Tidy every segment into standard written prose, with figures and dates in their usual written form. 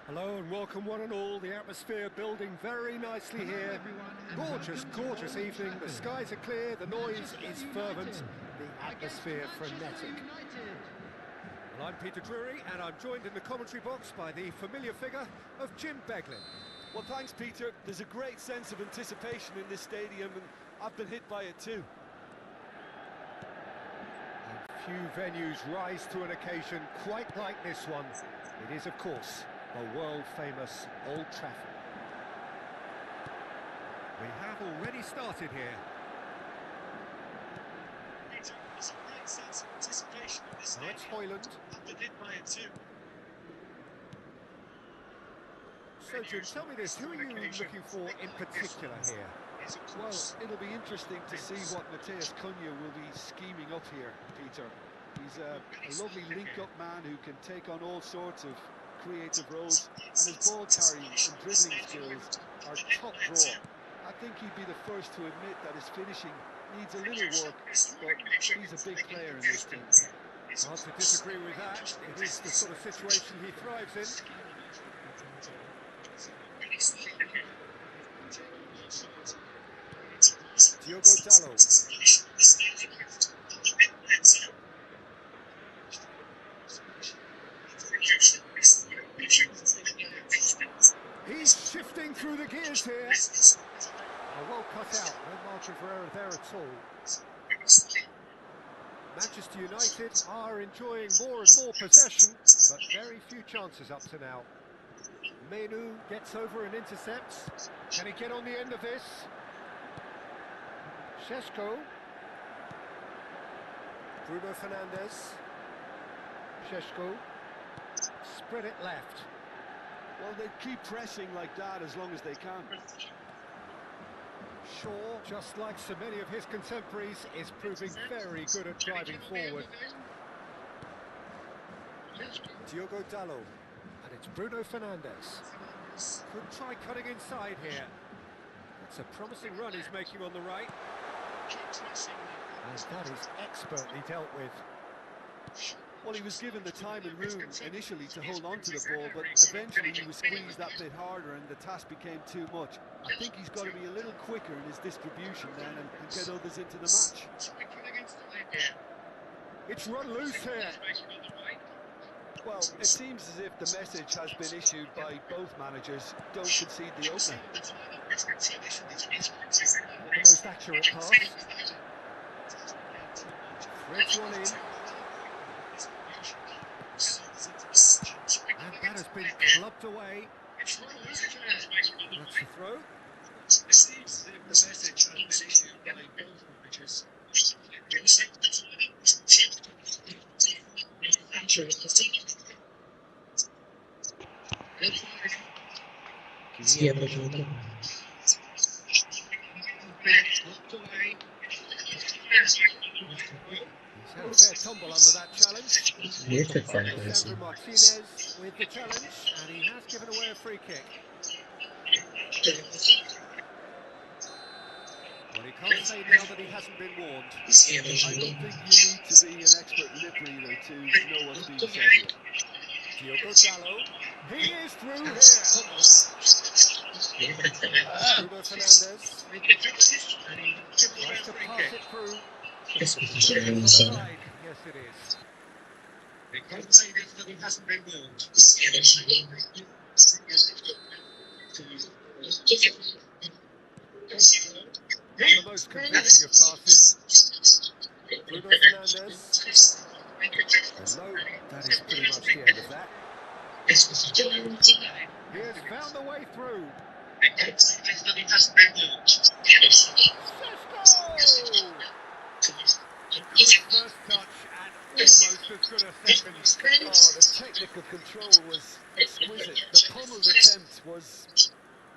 Hello and welcome one and all. The atmosphere building very nicely here. Gorgeous, gorgeous evening. The skies are clear, the noise is fervent, the atmosphere frenetic. Well, I'm Peter Drury and I'm joined in the commentary box by the familiar figure of Jim Beglin. Well, thanks, Peter. There's a great sense of anticipation in this stadium and I've been hit by it too. And few venues rise to an occasion quite like this one. It is, of course, the world-famous Old Trafford. We have already started here. Peter, there's a great sense of anticipation in this stadium. It's Hoyland. I've been hit by it too. So, Jim, tell me this, who are you looking for in particular here? Well, it'll be interesting to see what Matheus Cunha will be scheming up here, Peter. He's a lovely link-up man who can take on all sorts of creative roles, and his ball carrying and dribbling skills are top draw. I think he'd be the first to admit that his finishing needs a little work, but he's a big player in this team. Hard to disagree with that. It is the sort of situation he thrives in. Diogo Dalot. He's shifting through the gears here. Oh, well cut out, no margin for error there at all. Manchester United are enjoying more and more possession, but very few chances up to now. Mamooo gets over and intercepts. Can he get on the end of this? Šeško. Bruno Fernandes. Šeško. Spread it left. Well, they keep pressing like that as long as they can. Shaw, just like so many of his contemporaries, is proving very good at driving forward. Diogo Dalot. And it's Bruno Fernandes. Could try cutting inside here. It's a promising run he's making on the right. And that is expertly dealt with. Well, he was given the time and room initially to hold on to the ball, but eventually he was squeezed that bit harder and the task became too much. I think he's got to be a little quicker in his distribution then and get others into the match. It's run loose here. Well, it seems as if the message has been issued by both managers: don't concede the opening. Not the most accurate pass. Threads one in. And that has been clubbed away. That's the throw. It seems as if the message has been issued by both managers. He's had a fair tumble under that challenge. Alexandre Martinez with the challenge, and he has given away a free kick. Well, he can't say now that he hasn't been warned. I don't think you need to be an expert lip reader to know what's being said here. Diogo Dalot. He is through here. Bruno Fernandes. Tries to pass it through. Es que está It's llegando offside. solo. Yes, it is. Not the most convincing of passes. Bruno Fernandes. And no, that is pretty much the end of that. He has found the way through. Sesko! Good first touch and almost as good a second. Oh, the technical control was exquisite. The pummeled attempt was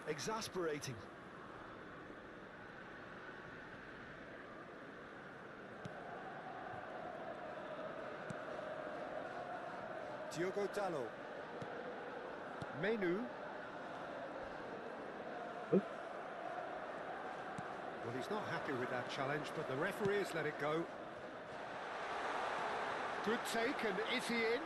exasperating. Diogo Dalot. Menu. Well, he's not happy with that challenge, but the referee has let it go. Good take, and is he in?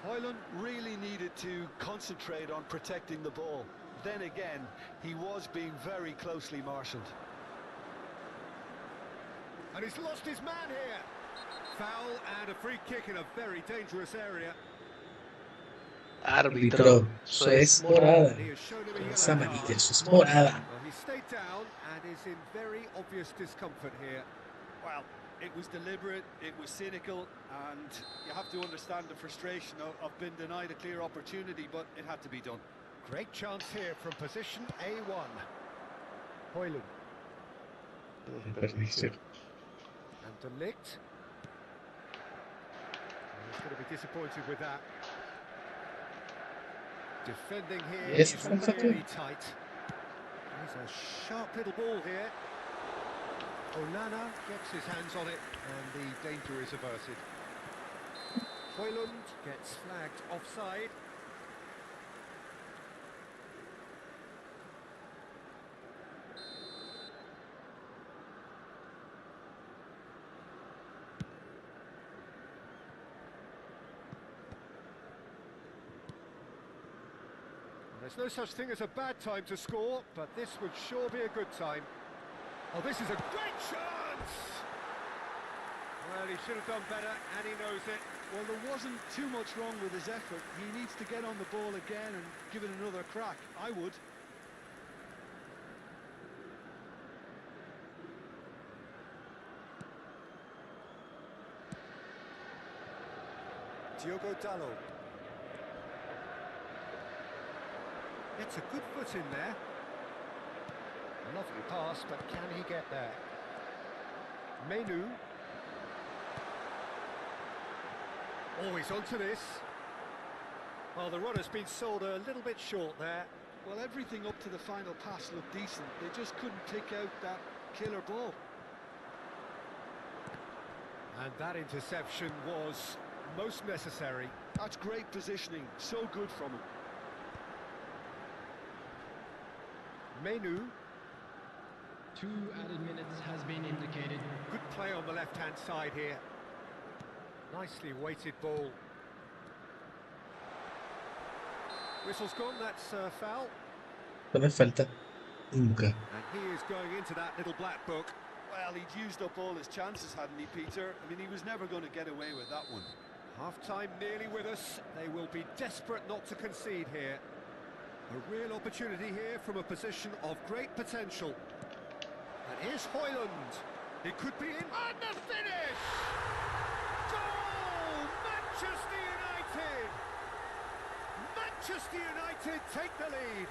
Højlund really needed to concentrate on protecting the ball. Then again, he was being very closely marshalled. And he's lost his man here. Foul and a free kick in a very dangerous area. Árbitro, eso es morada. He has shown him a No yellow es card. amarilla, eso es morada. Well, he stayed down and is in very obvious discomfort here. Well, it was deliberate, it was cynical, and you have to understand the frustration of being denied a clear opportunity, but it had to be done. Great chance here from position A1. Højlund. Perdición. And De Ligt. He's going to be disappointed with that. Defending here Yes, is from Sazón. really tight. There's a sharp little ball here. Onana gets his hands on it and the danger is averted. Højlund gets flagged offside. There's no such thing as a bad time to score, but this would sure be a good time. Oh, this is a great chance! Well, he should have done better, and he knows it. Well, there wasn't too much wrong with his effort. He needs to get on the ball again and give it another crack. I would. Diogo Dalot. It's a good foot in there. A lovely pass, but can he get there? Menu. Oh, he's onto this. Well, the runner's been sold a little bit short there. Well, everything up to the final pass looked decent. They just couldn't pick out that killer ball. And that interception was most necessary. That's great positioning. So good from him. Menu. 2 added minutes has been indicated. Good play on the left-hand side here. Nicely weighted ball. Whistle's gone, that's foul. No me falta nunca. And he is going into that little black book. Well, he'd used up all his chances, hadn't he, Peter? I mean, he was never going to get away with that one. Half-time nearly with us. They will be desperate not to concede here. A real opportunity here from a position of great potential. And here's Højlund. It could be in. And the finish! Goal! Manchester United! Manchester United take the lead.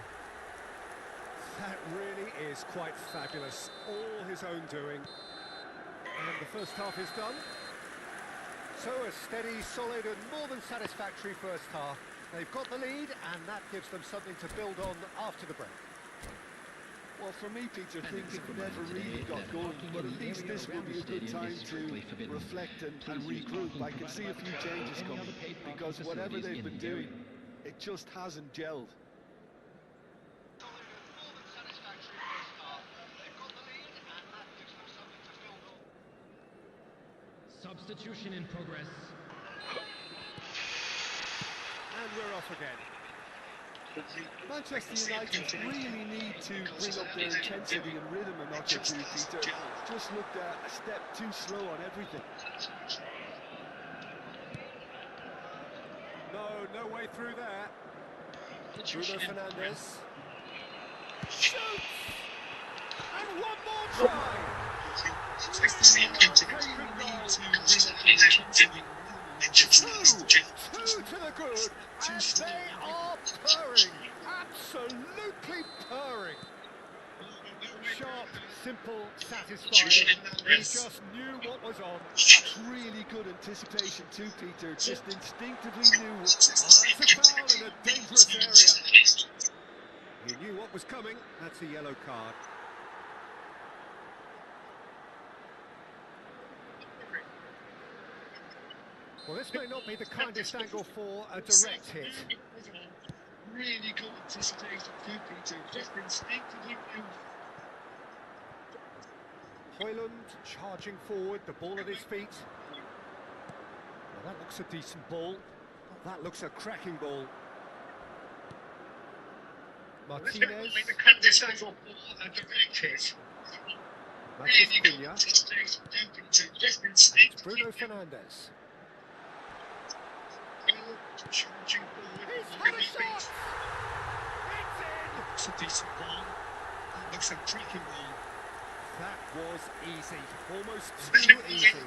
That really is quite fabulous. All his own doing. And the first half is done. So a steady, solid and more than satisfactory first half. They've got the lead and that gives them something to build on after the break. Well, for me, Peter, things never really got going, but at least this will be a good time to reflect and regroup. I can see a few changes coming, because whatever they've been doing, it just hasn't gelled. Substitution in progress. And we're off again. Manchester United really need to bring up their intensity and rhythm a notch or two, Peter. Just looked a step too slow on everything. No way through there. Bruno Fernandes. Shoots! And one more try! Two to the good, and they are purring, absolutely purring. Sharp, simple, satisfying. He just knew what was on. That's really good anticipation too, Peter. Just instinctively knew. That's a foul in a dangerous area. He knew what was coming. That's a yellow card. Well, this may not be the kindest angle for a direct hit. Really good anticipation too, Peter. Just instinctively knew. Højlund charging forward, the ball at his feet. Well, that looks a decent ball. That looks a cracking ball. Martinez. The kindest angle for a direct hit. Matthew Cunha. Just And instinctively. Bruno Fernandes. Charging forward. He's had a shot! It's in! Looks a decent ball. Looks a cracking ball. That was easy. Almost too easy.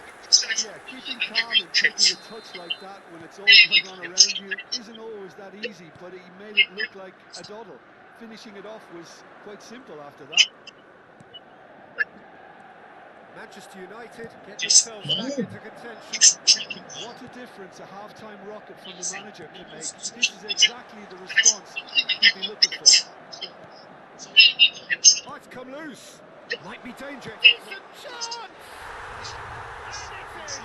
Yeah, keeping calm and taking a touch like that when it's all going on around you isn't always that easy, but he made it look like a doddle. Finishing it off was quite simple after that. Manchester United get themselves back into contention. What a difference a half-time rocket from the manager can make. This is exactly the response he'd be looking for. Oh, it's come loose. Might be danger. It's a chance! And it's in.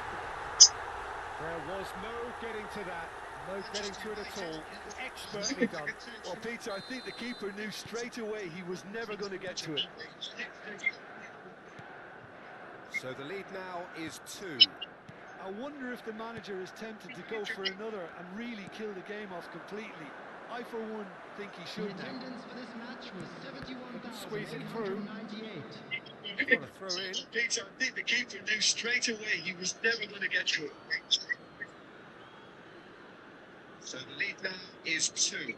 There was no getting to that. No getting to it at all. Expertly done. Well, Peter, I think the keeper knew straight away he was never going to get to it. So the lead now is 2. I wonder if the manager is tempted to go for another and really kill the game off completely. I, for one, think he The should now. attendance for this match was Squeeze it through. 71,898. Got to throw in. Peter, I think the keeper knew straight away he was never going to get through. So the lead now is 2. I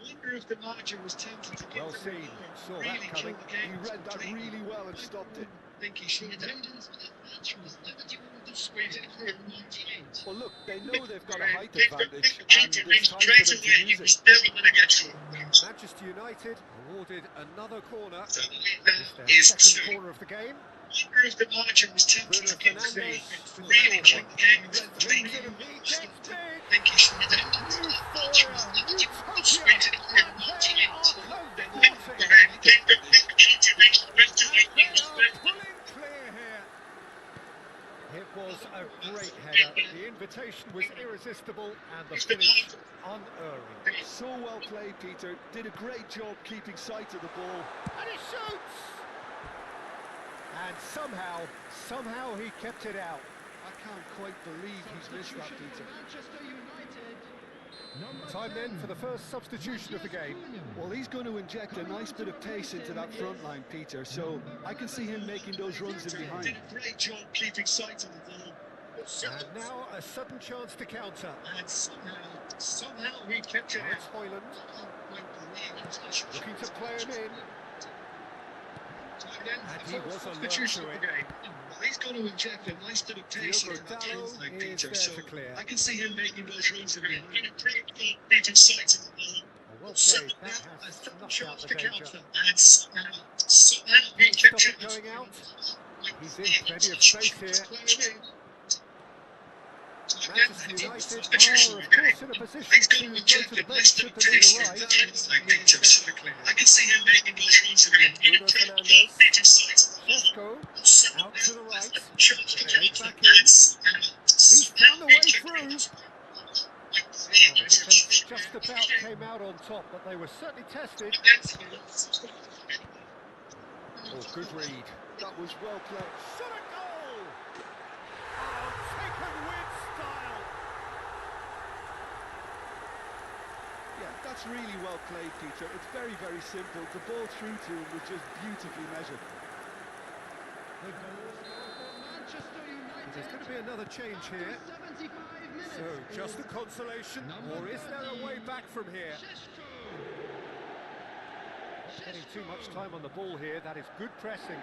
wonder if the manager was tempted to Well get through seen. Saw really that kill coming. the He game. read that really well and stopped it. I think he should have. Attendance for this match was 71,898. Well, look, they know they've got a height The advantage, keeper and knew it's time for straight them away to he use was it. never going to get through. Manchester United awarded another corner. So the lead It's now their is second 2. corner of the game. I wonder if the manager was tempted Bruno to get through Fernandes and with the really kill corner. the game. I Brings it and he gets big. think he should have. Euphoria, utopia, and they are cavorting. Pulling clear here. It was a great header. The invitation was irresistible and the finish unerring. So well played, Peter. Did a great job keeping sight of the ball. And he shoots! And somehow he kept it out. I can't quite believe he's missed that, Peter. Manchester United. Number Time then 10. for the first substitution of the game. Well, he's going to inject a nice bit of pace into that front line, Peter, so I can see him making those runs in behind. Did a great job keeping sight of the ball. And now a sudden chance to counter. And somehow he kept it Now it's out. Højlund looking to play him in. And he was alert substitution to of it. the game. He's going to inject a nice bit of pace Diogo into that Dalot front line, is Peter, there so to clear. I can see him making those runs again. Did a great job keeping sight of the ball. Well played. That has knocked out the danger. And somehow he Can't stop kept it going out. He's in plenty of space here. Manchester United are, of course, in a position He's to going go to to inject the a bench nice should bit the of need pace into arise. that front line, Peter, so I can see him making those runs again. Bruno Fernandes. Keeping sight of the ball. Sesko out to the right. Chance to Played counter. back in. He's found a way through. Well, the defence just about came out on top, but they were certainly tested. Oh, good read. That was well played. Shot a goal! Oh, That's really well played, Peter. It's very, very simple. The ball through to him was just beautifully measured. The goal scorer for Manchester United. There's going to be another change here. 75 minutes. So, just a consolation, or is there a way back from here? Not getting too much time on the ball here. That is good pressing.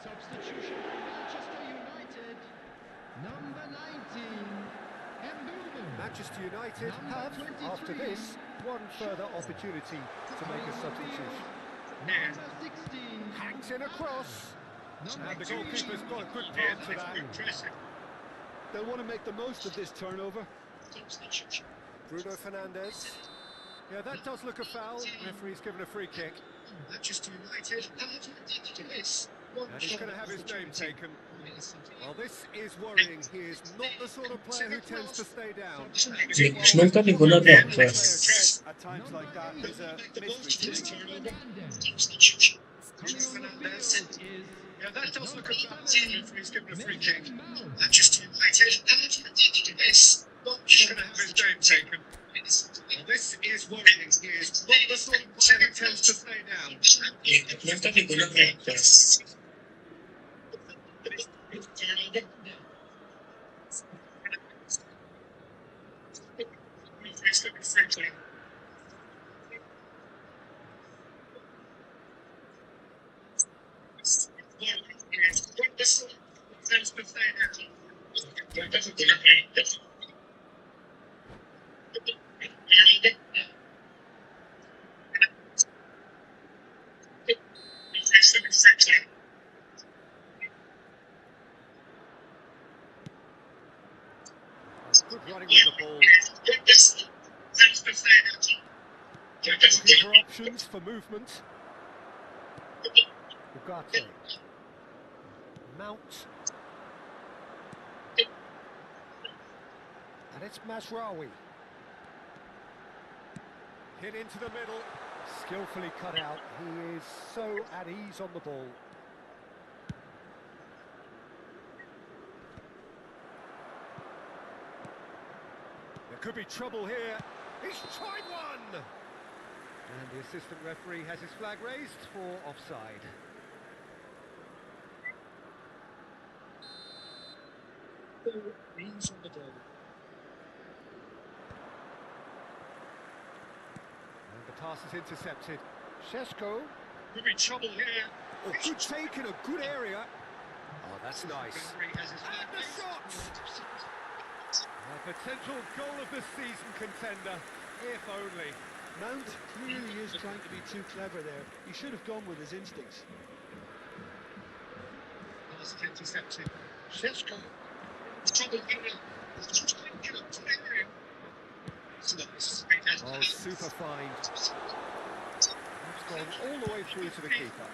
Substitution for Manchester United. Number 19. Manchester United have, after this, one further opportunity to make a substitution. Number 16. Hangs in across. And the goalkeeper's got a good Yeah, part to that's that. good pressing. They'll want to make the most of this turnover. Substitution. Bruno Fernandes. Yeah, that does look a foul. Referee's given a free kick. Manchester United have to miss. And he's going to have his name taken. Well, this is worrying. He is not the sort of player who tends to stay down. Pues nunca ninguno de los dos. At times like that, there's a Make the most of this mystery. turnover. Fernandes. Substitution. Coming Bruno on the Fernandes. field is Yeah, that does look a foul. number Referee's given a free kick. Mount. Manchester United have to miss. He's going to have his name taken. Well, this is worrying. He is not the sort of player who tends to stay down. Nunca ninguno de los dos. Good running with the ball. Looking for options for movement. Ugarte. Mount. And it's Mazraoui. Hit into the middle. Skillfully cut out. He is so at ease on the ball. There could be trouble here. He's tried one! And the assistant referee has his flag raised for offside. Rings on the ball. And the pass is intercepted. Šeško. Could be trouble here. Oh, good take in a good area. Oh, that's nice. Referee has his flag And the raised. shot! A potential goal of the season contender, if only. Mount clearly is trying to be too clever there. He should have gone with his instincts. Pass is intercepted. Šeško. Trouble here. Oh, super fine. It's gone all the way through to the keeper.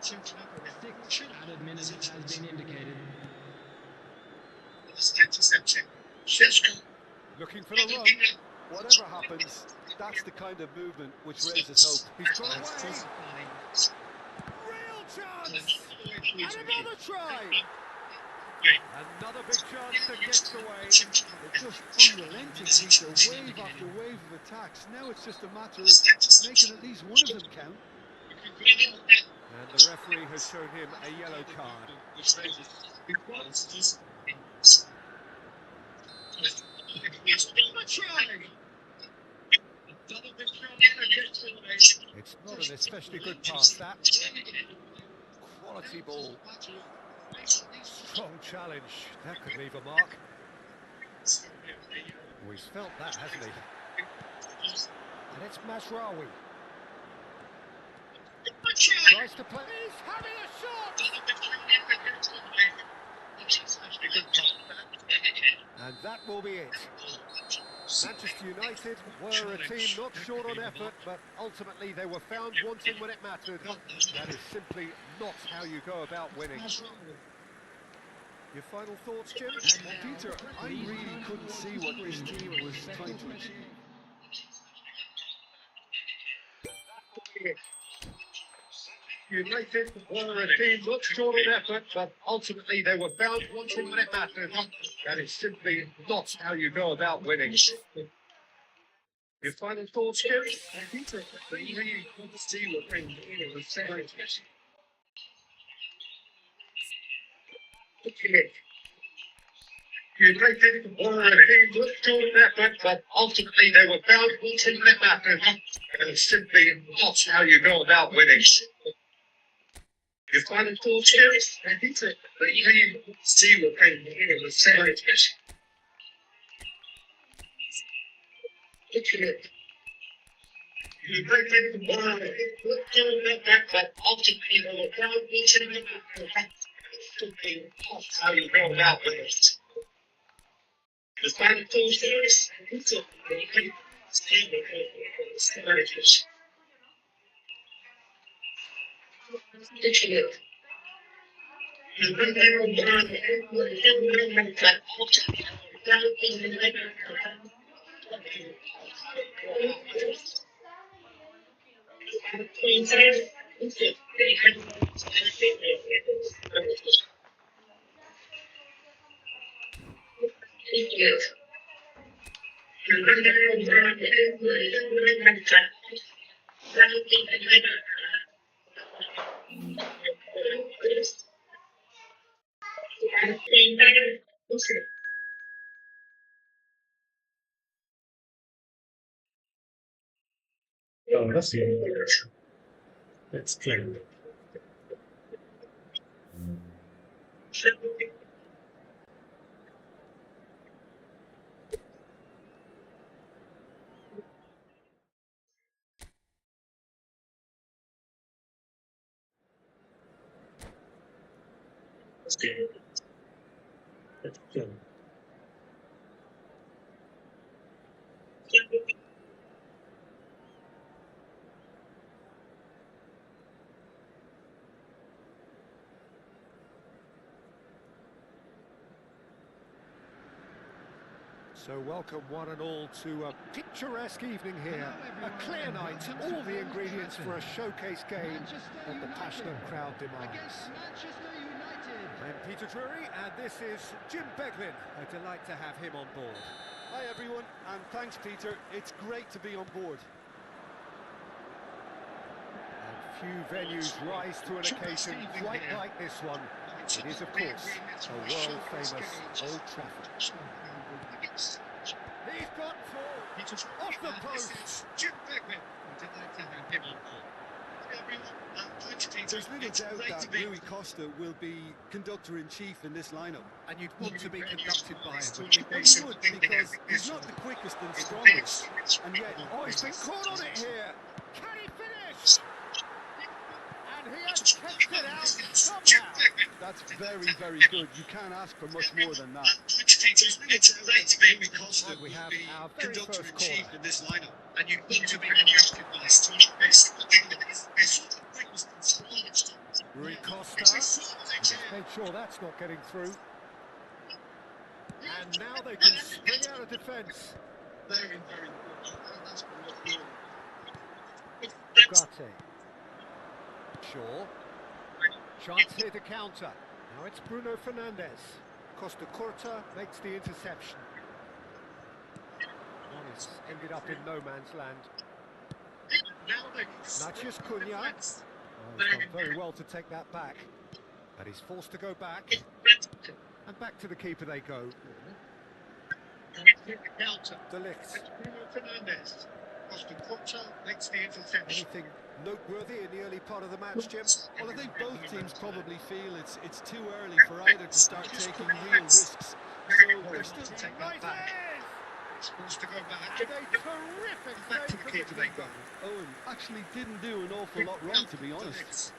Six added minutes has been indicated. Looking for the run. Whatever happens, that's the kind of movement which raises hope. He's got away. Real chance! And another try! Another big chance that gets away. They're just unrelenting, Peter, wave after wave of attacks. Now it's just a matter of making at least one of them count. And the referee has shown him a yellow card. It's not an especially good pass, that. Quality ball. Strong challenge. That could leave a mark. Oh, he's felt that, hasn't he? And it's Mazraoui. Tries to play. He's having a shot! And that will be it. Manchester United were a team not short on effort, but ultimately they were found wanting when it mattered. That is simply not how you go about winning. Your final thoughts, Jim? Peter, I really couldn't see what this team was trying to achieve. United were a team not short on effort, but ultimately they were found wanting when it mattered. That is simply not how you go about winning. Your final thoughts, Jim? I think that you really want to see what brings in the second. You take it he looked to that, but ultimately they were found to let that and it's simply not how you go about winning. Your final thoughts, Jim? I think that you really want to see what brings in the second. You take it he looked to that, but ultimately they were found to let that and it's simply not how you go about winning. The final thoughts, Jim? I think that you really want to see what brings in the second. Ahora sí. It's clear. It's clear. It's clear. So welcome one and all to a picturesque evening here. A clear night, all the ingredients for a showcase game that the passionate crowd demands. I'm Peter Drury and this is Jim Beglin. A delight to have him on board. Hi everyone, and thanks Peter. It's great to be on board. And few venues rise to an occasion quite like this one. It is, of course, a world-famous Old Trafford. He's got four off the post. Jim Beglin. Delight to have him on board. There's little doubt that Rui Costa will be conductor-in-chief in this lineup. And you'd want to be conducted by him. Well, you would, because he's not the quickest and strongest, and yet... Oh, he's been caught on it here. Can he finish? And he has kept it out somehow. That's very, very good. You can't ask for much more than that. It's great to be with Costa. We have will be our very first conductor-in-chief corner. in this lineup, and you want to be conducted by Rui Costa. Make sure that's not getting through. And now they can spring out of defence. Very, very good. That's Pásate. Shaw. Chance here to counter. Now it's Bruno Fernandes. Costa Curta makes the interception. One has ended up in no man's land. Natchez Cunha. Oh, he's done very well to take that back. But he's forced to go back. And back to the keeper they go. De Ligt. Fernandes. Costa Curta makes the interception. Anything noteworthy in the early part of the match, Jim? Well, I think both teams probably feel it's too early for either to start taking real risks. So they're still Take that back. Supposed to go back. And a terrific Back to the save keeper they go. Owen actually didn't do an awful lot wrong, to be honest.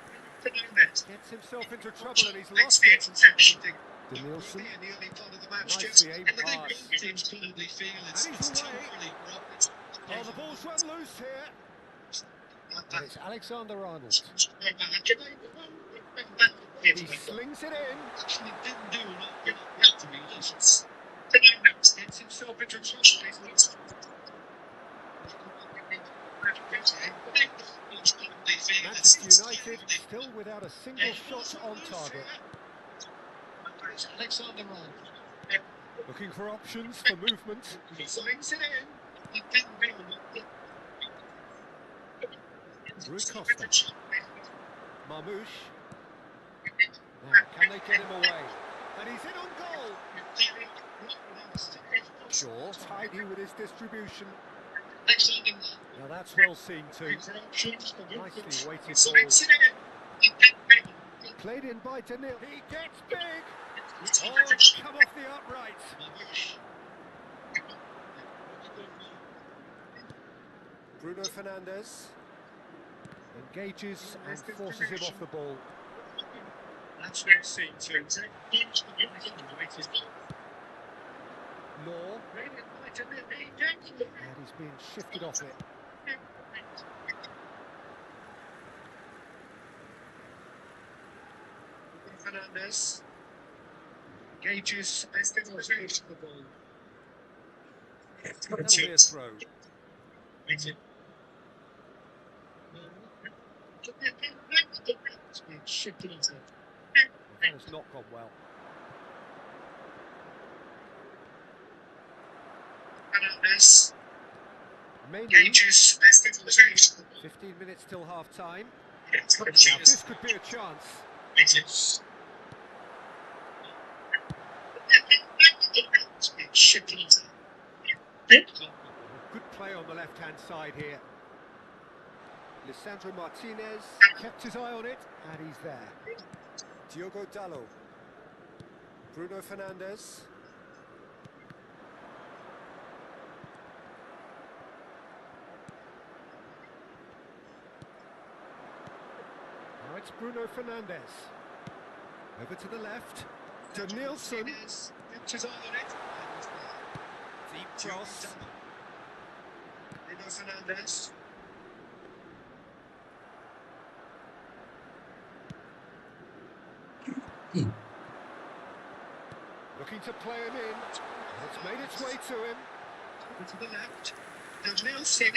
Fernandes Gets himself into trouble and he's makes lost the it. interception. De Nielsen. In the early part of the match, Nicely aimed and I think pass. both teams probably feel it's And he's too away. early. Oh, the ball's run loose here. And it's Alexander Arnold. He slings it in. Actually didn't do a lot to me. Fernandes gets himself into trouble. Manchester United still without a single shot on target. Alexander Arnold. Looking for options for movement. He finds it in. Rui Costa. Marmoush. Now, can they get him away? And he's in on goal. Shaw, tidy with his distribution. Now that's well seen too. Nicely weighted ball. Played in by Daniel. He gets big. Oh, come off the upright. Bruno Fernandes engages and forces him off the ball. That's well seen too. Law. And he's being shifted off it. Fernandes engages and forces the ball. That'll be a throw. It's being shifted into it. That has not gone well. Fernandes Mainly engages and forces the ball. 15 minutes till half time. It's got a Now chance. this could be a chance. It's being shifted into it. Good play on the left-hand side here. Lisandro Martinez kept his eye on it, and he's there. Diogo Dallo. Bruno Fernandes. Now it's Bruno Fernandes. Over to the left. To Nielsen. Kept his eye on it. Deep cross. Bruno Fernandes. Looking to play him in. It's made its way to him. Over to the left. Now Nielsen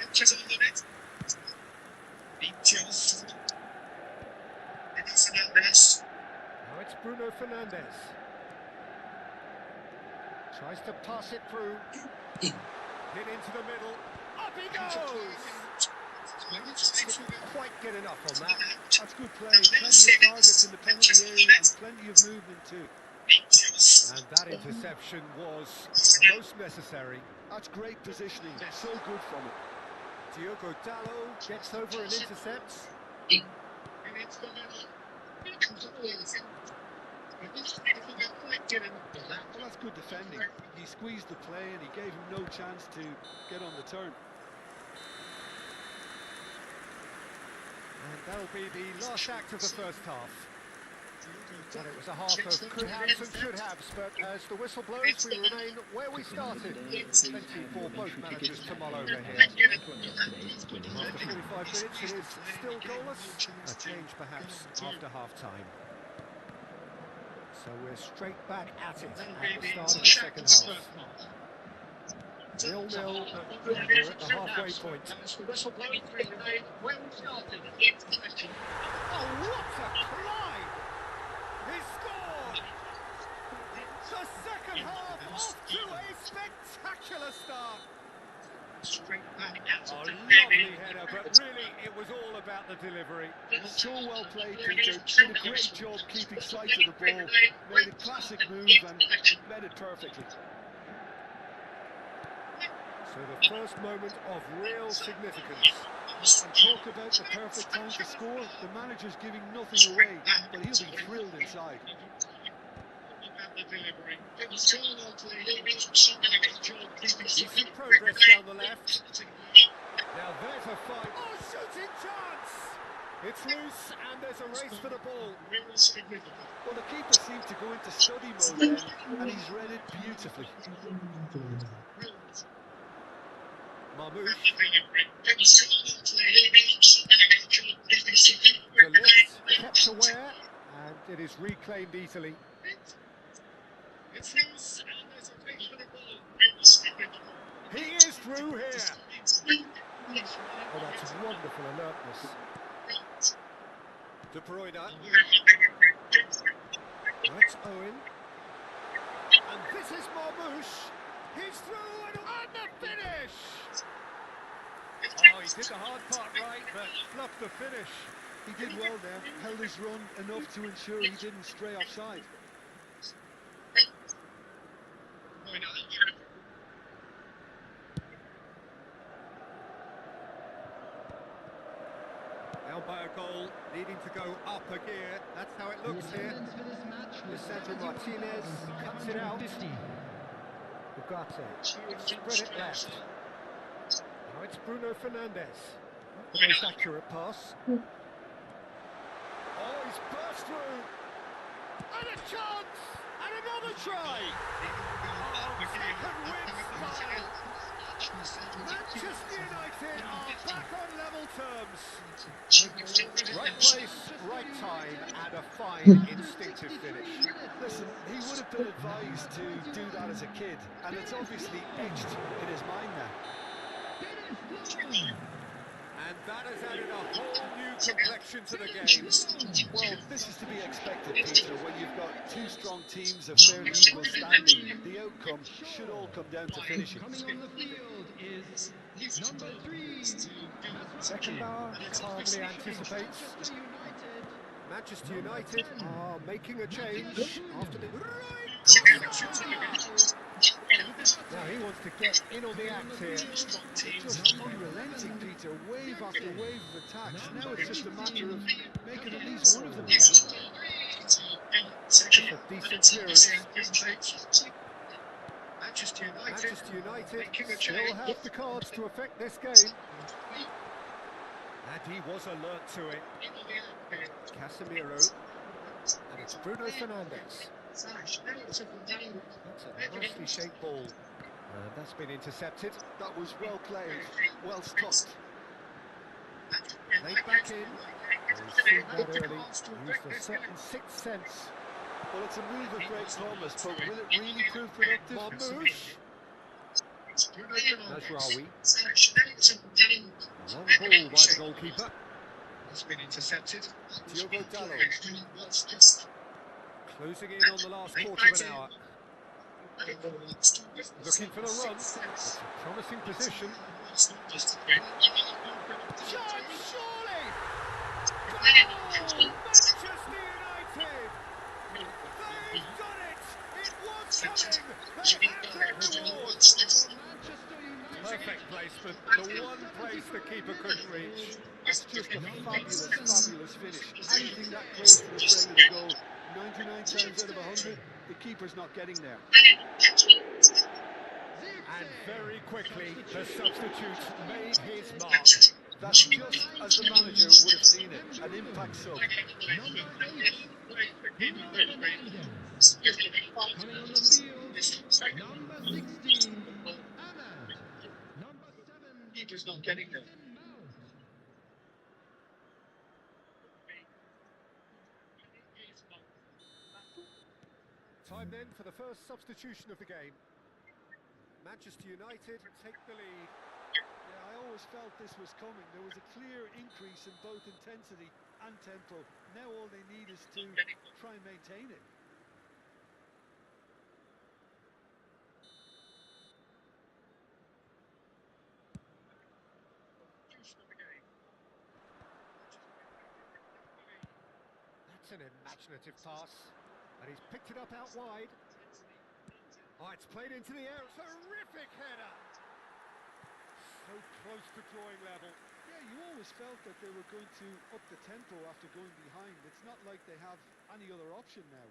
kept his eye on it. Deep cross. Bruno Fernandes. Now it's Bruno Fernandes. Tries to pass it through. Hit into the middle. Up he goes! Couldn't quite get enough on that. That's good play. Plenty of targets in the penalty area and plenty of movement too. And that interception was most necessary. That's great positioning. So good from it. Diogo Dallo gets over and intercepts. Well, that's good defending. He squeezed the play and he gave him no chance to get on the turn. And that'll be the last act of the first half. And it was a half of could haves and should haves, but as the whistle blows, we remain where we started. Plenty for both managers to mull over here. After 45 minutes, it is still goalless. A change perhaps after half-time. So we're straight back at it at the start of the second half. 0-0, and we're at the halfway point. Oh, what a climb! He scored! The second half off to a spectacular start. A lovely header, but really it was all about the delivery. So well played, Peter. Did a great job keeping sight of the ball. Made a classic move and read it perfectly. So the first moment of real significance. And talk about the perfect time to score. The manager's giving nothing away, but he'll be thrilled inside. Decent progress down the left. Now there's a fight. Oh, shooting chance! It's loose and there's a race for the ball. Well, the keeper seemed to go into study mode then, and he's read it beautifully. Marmoush. The lift kept aware and it is reclaimed easily. It's loose and there's a race for the ball. He is through here. Oh, that's wonderful alertness. De Bruyne. That's Owen. And this is mamooo. He's through and the finish! Oh, he did the hard part right, but fluffed the finish. He did well there, held his run enough to ensure he didn't stray offside. Down by a goal, needing to go up a gear. That's how it looks here. Lisandro Martinez cuts it out. Spread it left. Now it's Bruno Fernandes. Not the most accurate pass. Oh, he's burst through. And a chance! And another try! Oh, second win style. Manchester United are back on level terms. Right place, right time, and a fine instinctive finish. Listen, he would have been advised to do that as a kid, and it's obviously etched in his mind now. And that has added a whole new complexion to the game. Well, this is to be expected, Peter, when you've got two strong teams of fairly equal standing. The outcome should all come down to finishing. Coming on the field is number 3. Beckenbauer calmly anticipates. Manchester United are making a change after the now he wants to get in on the act here. Just unrelenting, Peter. Wave after wave of attacks. Now it's just a matter of making at least one of them count. A decent clearance. Manchester United still have the cards to affect this game. And he was alert to it. Casemiro. And it's Bruno Fernandes. That's a nicely shaped ball. And that's been intercepted. That was well played, well stopped. Laid back in. He's seen that early. Used a certain sixth sense. Well, it's a move of great promise, but will it really prove productive? Mamooo. Najraoui. Long ball by the goalkeeper. It's been intercepted. Diogo Dalot. Closing in on the last quarter of an hour. Looking for the run. It's a promising position. Shot, surely! Goal! Manchester United! They've done it! It was coming! They had the reward! Perfect placement. The one place the keeper couldn't reach. It's just a fabulous finish. Anything that close to the frame of the goal, 99 times out of 100, the keeper's not getting there. And very quickly, the substitute made his mark. That's just as the manager would have seen it, an impact sub. Coming on the field, number 16, Anna. Number 7, Keeper's not getting there. Time then for the first substitution of the game. Manchester United take the lead. Yeah, I always felt this was coming. There was a clear increase in both intensity and tempo. Now all they need is to try and maintain it. That's an imaginative pass. And he's picked it up out wide. Oh, it's played into the air. Terrific header. So close to drawing level. Yeah, you always felt that they were going to up the tempo after going behind. It's not like they have any other option now.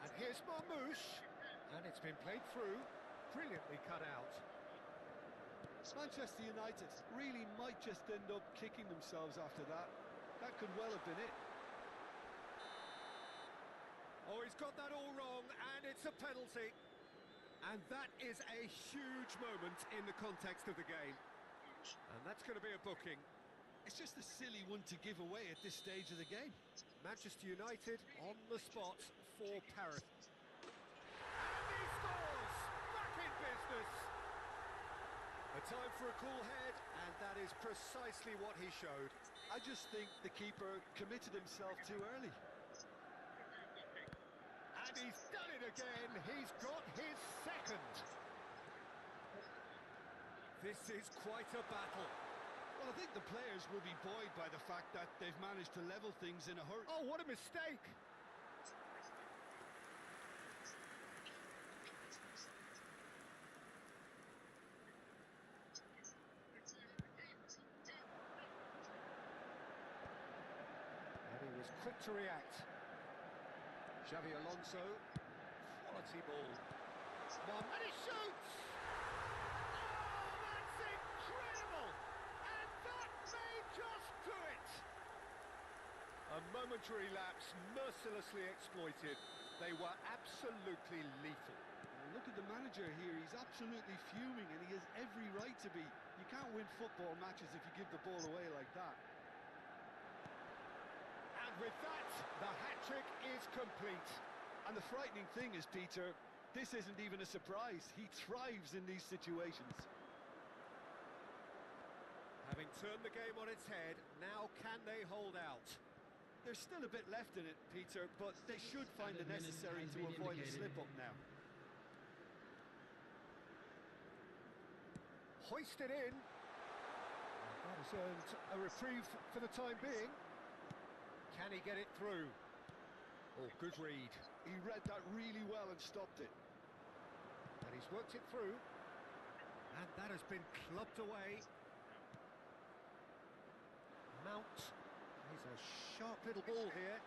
And here's mamooo. And it's been played through. Brilliantly cut out. Manchester United really might just end up kicking themselves after that. That could well have been it. Oh, he's got that all wrong, and it's a penalty. And that is a huge moment in the context of the game. And that's going to be a booking. It's just a silly one to give away at this stage of the game. Manchester United on the spot for Paris. And he scores! Back in business! A time for a cool head, and And that is precisely what he showed. I just think the keeper committed himself too early. And he's done it again. He's got his second. This is quite a battle. Well, I think the players will be buoyed by the fact that they've managed to level things in a hurry. Oh, what a mistake! And he was quick to react. Xavi Alonso, quality ball. And he shoots! Oh, that's incredible! And that may just do it! A momentary lapse mercilessly exploited. They were absolutely lethal. Well, look at the manager here, he's absolutely fuming and he has every right to be. You can't win football matches if you give the ball away like that. And with that, the hat-trick is complete. And the frightening thing is, Peter, this isn't even a surprise. He thrives in these situations. Having turned the game on its head, now can they hold out? There's still a bit left in it, Peter, but they should find the necessary to avoid a slip-up now. Hoisted in. That has earned a reprieve for the time being. Can he get it through? Oh, good read. He read that really well and stopped it. And he's worked it through. And that has been clubbed away. Mount. He's a sharp little ball here.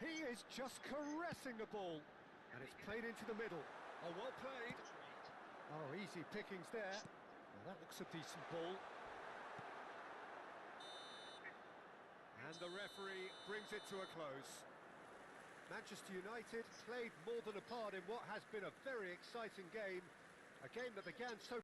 He is just caressing the ball. And it's played into the middle. Oh, well played. Oh, easy pickings there. Well, that looks a decent ball. And the referee brings it to a close. Manchester United played more than a part in what has been a very exciting game. A game that began so